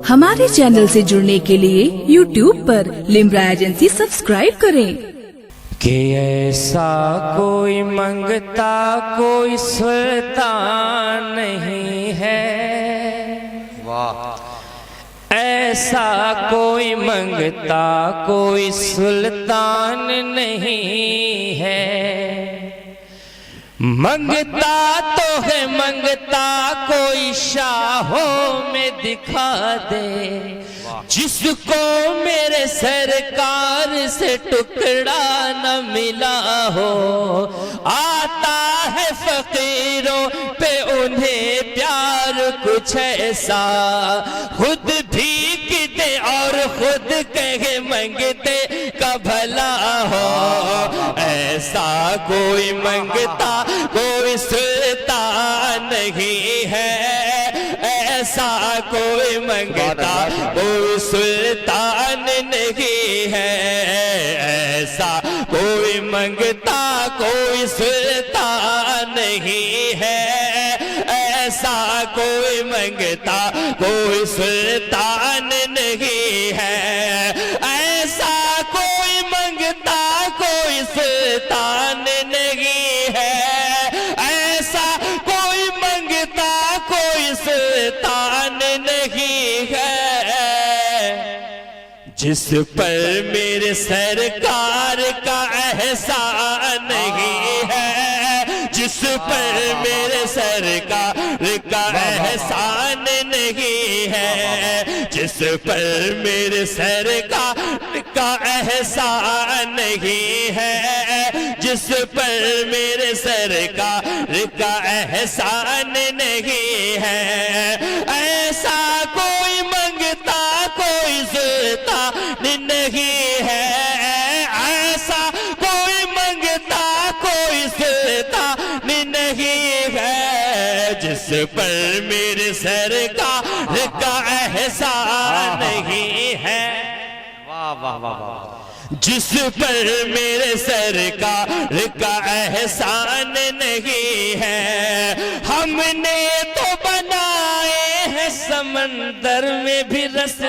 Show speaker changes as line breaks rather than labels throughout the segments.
ہمارے چینل سے جڑنے کے لیے YouTube پر لمرا ایجنسی سبسکرائب کریں۔
کہ ایسا کوئی منگتا کوئی سلطان نہیں ہے، ایسا کوئی منگتا کوئی سلطان نہیں ہے، منگتا تو ہے منگتا کوئی شاہوں میں دکھا دے، جس کو میرے سرکار سے ٹکڑا نہ ملا ہو، آتا ہے فقیروں پہ انہیں پیار کچھ ایسا، خود بھیک دے اور خود کہے منگتے کا بھلا ہو، ایسا کوئی منگتا کوئی سلطان نہیں ہے، ایسا کوئی منگتا کوئی سلطان نہیں ہے، ایسا کوئی منگتا کوئی سلطان نہیں ہے، ایسا کوئی منگتا کوئی سلطان نہیں ہے، ایسا کوئی منگتا کوئی سلطان نہیں ہے، ایسا کوئی منگتا کوئی سلطان نہیں ہے، جس پر میرے سرکار کا احسان نہیں ہے، جس پر میرے سرکار کا احسان نہیں ہے، جس پر میرے سرکار کا احسان نہیں ہے، جس پر میرے سرکار کا احسان نہیں ہے، ایسا کوئی منگتا کوئی سلطان نہیں ہے، ایسا کوئی منگتا کوئی سلطان نہیں ہے، جس پر میرے سرکار کا احسان نہیں ہے، جس پر میرے سرکار کا احسان نہیں ہے، ہم نے تو بنائے ہیں سمندر میں بھی رستے،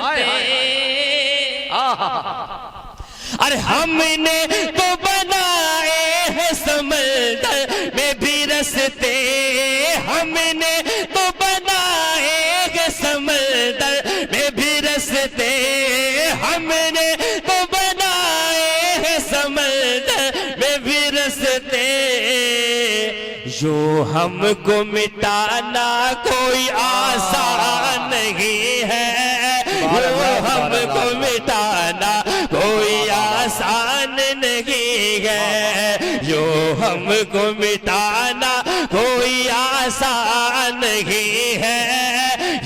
ارے ہم نے تو بنائے ہیں سمندر میں بھی رستے، ہم نے تو بنائے ہیں سمندر میں بھی رستے، ہم نے تو بنائے ہیں سمندر میں بھی رستے، جو ہم کو مٹانا کوئی آسان نہیں ہے، جو ہم کو مٹانا کوئی آسان نہیں ہے، جو ہم کو مٹانا کوئی آسان نہیں ہے،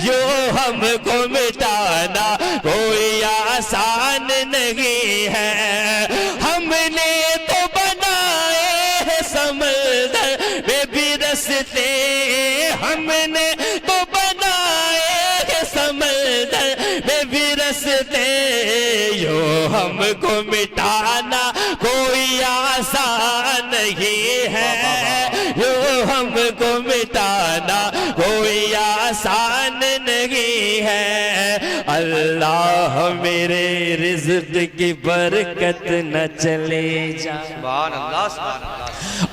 جو ہم کو مٹانا کوئی آسان نہیں ہے، ہم نے تو بنائے ہیں سمندر میں بھی رستے، ہم نے تو بنائے ہیں سمندر میں بھی رستے، جو ہم کو مٹانا کوئی آسان نہیں ہے، جو ہم کو مٹانا کوئی آسان نہیں ہے، اللہ میرے رزق کی برکت نہ چلے جائے،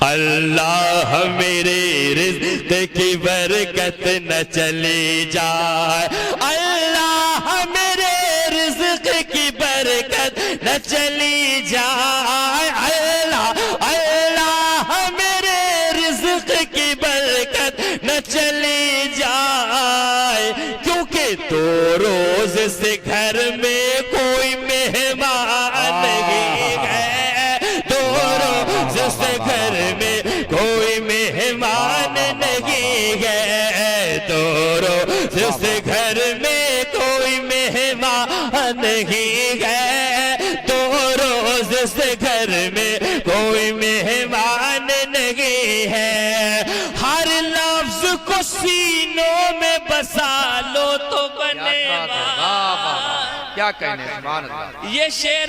اللہ میرے رزق کی برکت نہ چلی جائے، اللہ میرے رزق کی برکت نہ چلی جائے، اللہ میرے رزق کی برکت نہ چلی جائے، کیونکہ تو روز سے گھر میں کوئی مہمان نہیں ہے، تو روز سے گھر میں کوئی مہمان نہیں ہے، تو روز سے گھر میں کوئی مہمان نہیں ہے، تو روز سے گھر میں کوئی مہمان نہیں ہے، ہر لفظ کو سینوں میں بسا لو تو بنے گا،
کیا کہنے سبحان اللہ۔
یہ شعر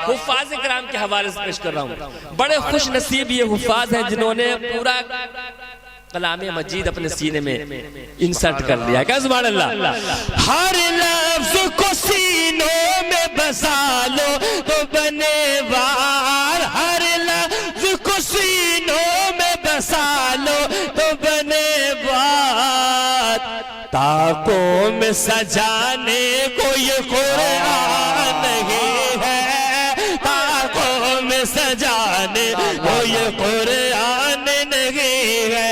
حفاظ کرام کے حوالے سے پیش کر رہا ہوں، بڑے خوش نصیب یہ حفاظ ہیں جنہوں نے پورا کلام مجید اپنے سینے میں انسرٹ کر لیا. کیا سبحان اللہ. ہر لفظ کو سینوں میں بسا لو تو بنے بار. ہر لفظ کو سینوں میں بسا لو تو بنے بار. طاقوں میں سجانے کو یہ قرآن نہیں ہے. طاقوں میں سجانے کو یہ قرآن نہیں ہے.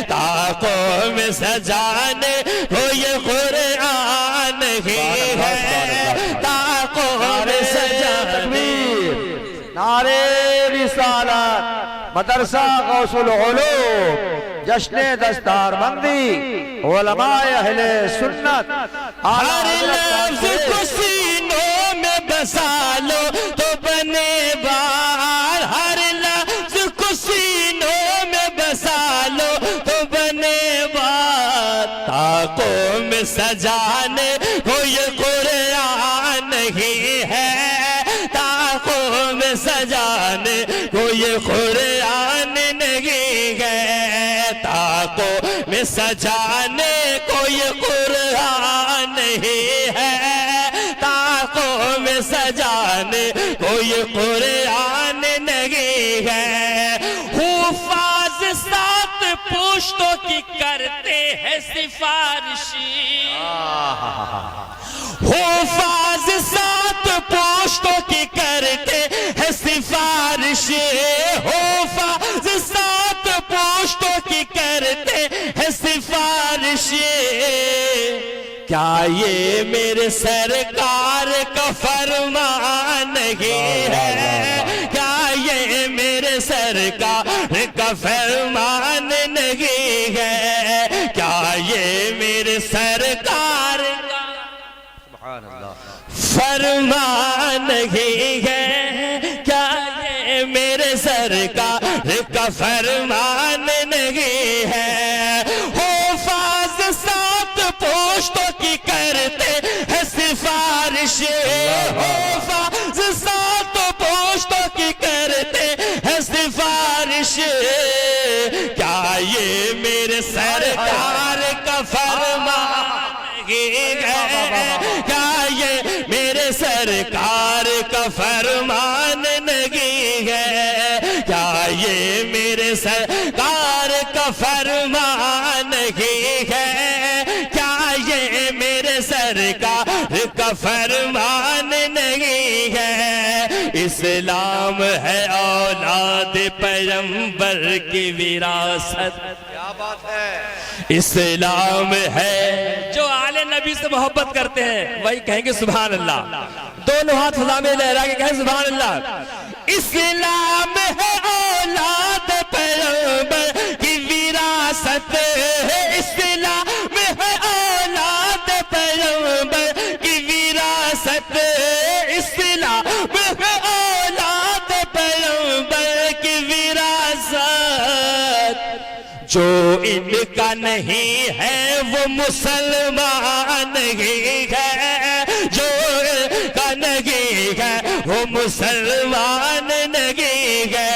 طاقوں میں سجانے کو یہ قرآن نہیں ہے. طاقوں میں سجانے.
نعرے رسالت مدرسہ غوث العلوم جشن دستار بندی علماء اہل سنت.
ہر لفظ کو سینوں میں بسا لو تو بنے بار. ہر لفظ کو سینوں میں بسا لو تو بنے بار. طاقوں میں سجانے کو یہ قرآن نہیں ہے. طاقوں میں سجانے کو یہ قرآن نہیں ہے. طاقوں میں سجانے کو یہ قرآن نہیں ہے. طاقوں میں سجانے کو یہ قرآن نہیں ہے. حفاظ سات پشتوں کی کرتے ہیں سفارشی. حفاظ سات پشتوں کی کرتے ہیں سفارشی. حفاظ سات پشتوں کی کرتے ہیں سفارشی. کیا یہ میرے سرکار کا فرمان نہیں ہے؟ کیا یہ میرے سرکار کا فرمان نہیں ہے؟ کیا یہ میرے سرکار کا فرمان نہیں ہے؟ کیا یہ میرے سرکار کا فرمان نہیں ہے؟ حفاظ سات پشتوں کی کرتے ہیں سفارش. حفاظ سات پشتوں کی کرتے ہیں سفارش. کیا یہ میرے سرکار کا فرمان نہیں ہے؟ کیا یہ میرے سرکار کا فرمان نہیں ہے؟ کیا یہ میرے سرکار کا فرمان نہیں ہے؟ کیا یہ میرے سرکار کا فرمان نہیں ہے؟ اسلام ہے اولاد پیغمبر کی وراثت.
کیا بات ہے.
اسلام ہے. جو آل نبی سے محبت کرتے ہیں وہی کہیں گے سبحان اللہ. دونوں ہاتھ فضا میں لہرا کے کہیں سبحان اللہ. اسلام ہے اولاد پیغمبر کی وراثت. اسلام ہے اولاد پیغمبر کی وراثت. اسلام ہے اولاد پیغمبر کی وراثت. جو ان کا نہیں ہے وہ مسلمان نہیں ہے. جو ان کا نہیں ہے وہ مسلمان نہیں ہے.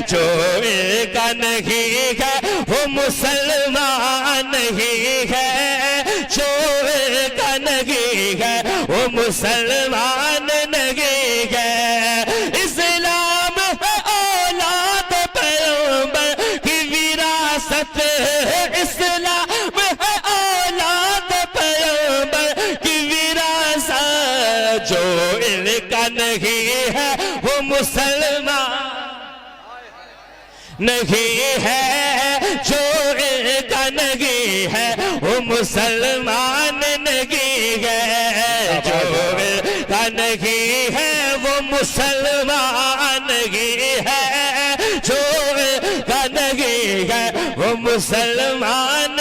جو ان کا نہیں ہے وہ مسلمان نہیں ہے. جو ان کا نہیں ہے وہ مسلمان نہیں ہے. اسلام ہے اولاد پیغمبر کی وراثت. اسلام ہے اولاد پیغمبر کی وراثت. جو ان کا نہیں ہے وہ مسلمان نہیں ہے. جو ان کا نہیں ہے وہ مسلمان نہیں ہے. جو ان کا نہیں ہے وہ مسلمان نہیں ہے. جو ان کا نہیں ہے وہ مسلمان